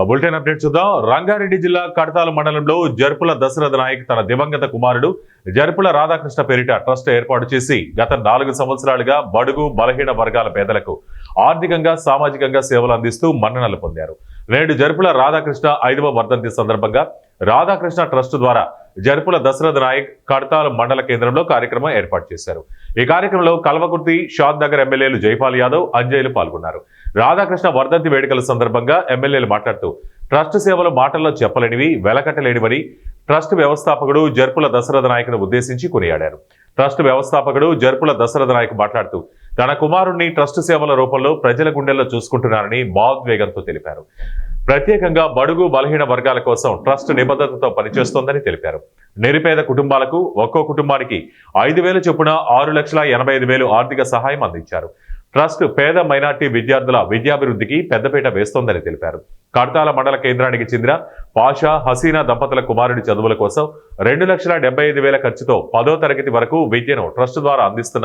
Bulletin update చూద్దాం. రంగారెడ్డి జిల్లా కడతాల మండలంలో జర్పుల దశరథ నాయక్ తన దివంగత కుమారుడు జర్పుల రాధాకృష్ణ పేరిట ట్రస్ట్ ఏర్పాటు చేసి గత 4 సంవత్సరాలుగా బడుగు బలహీన వర్గాల పేదలకు ఆర్థికంగా సామాజికంగా సేవలు అందిస్తూ మన్ననలు పొందారు. నేడు జర్పుల రాధాకృష్ణ 5వ వర్ధంతి సందర్భంగా రాధాకృష్ణ ట్రస్ట్ ద్వారా జర్పుల దశరథ నాయక్ కడతాల మండల కేంద్రంలో కార్యక్రమం ఏర్పాటు చేశారు. ఈ కార్యక్రమంలో కల్వకుర్తి షాద్ నగర్ ఎమ్మెల్యేలు జైపాల్ యాదవ్, అంజయ్యలు పాల్గొన్నారు. రాధాకృష్ణ వర్ధంతి వేడుకల సందర్భంగా ఎమ్మెల్యేలు మాట్లాడుతూ ట్రస్ట్ సేవలు మాటల్లో చెప్పలేనివి, వెలకట్టలేనివని ట్రస్ట్ వ్యవస్థాపకుడు జర్పుల దశరథ నాయక్ను ఉద్దేశించి కొనియాడారు. ట్రస్ట్ వ్యవస్థాపకుడు జర్పుల దశరథ నాయక్ మాట్లాడుతూ తన కుమారుణ్ణి ట్రస్ట్ సేవల రూపంలో ప్రజల గుండెల్లో చూసుకుంటున్నారని భావోద్వేగంతో తెలిపారు. ప్రత్యేకంగా బడుగు బలహీన వర్గాల కోసం ట్రస్ట్ నిబద్ధతతో పనిచేస్తోందని తెలిపారు. నిరుపేద కుటుంబాలకు ఒక్కో కుటుంబానికి 5,000 చొప్పున 6,85,000 ఆర్థిక సహాయం అందించారు. ట్రస్ట్ పేద మైనార్టీ విద్యార్థుల విద్యాభివృద్ధికి పెద్దపీట వేస్తోందని తెలిపారు. కడతాల మండల కేంద్రానికి చెందిన పాషా, హసీనా దంపతుల కుమారుడి చదువుల కోసం 2,75,000 ఖర్చుతో 10వ తరగతి వరకు విద్యను ట్రస్ట్ ద్వారా అందిస్తున్నారు.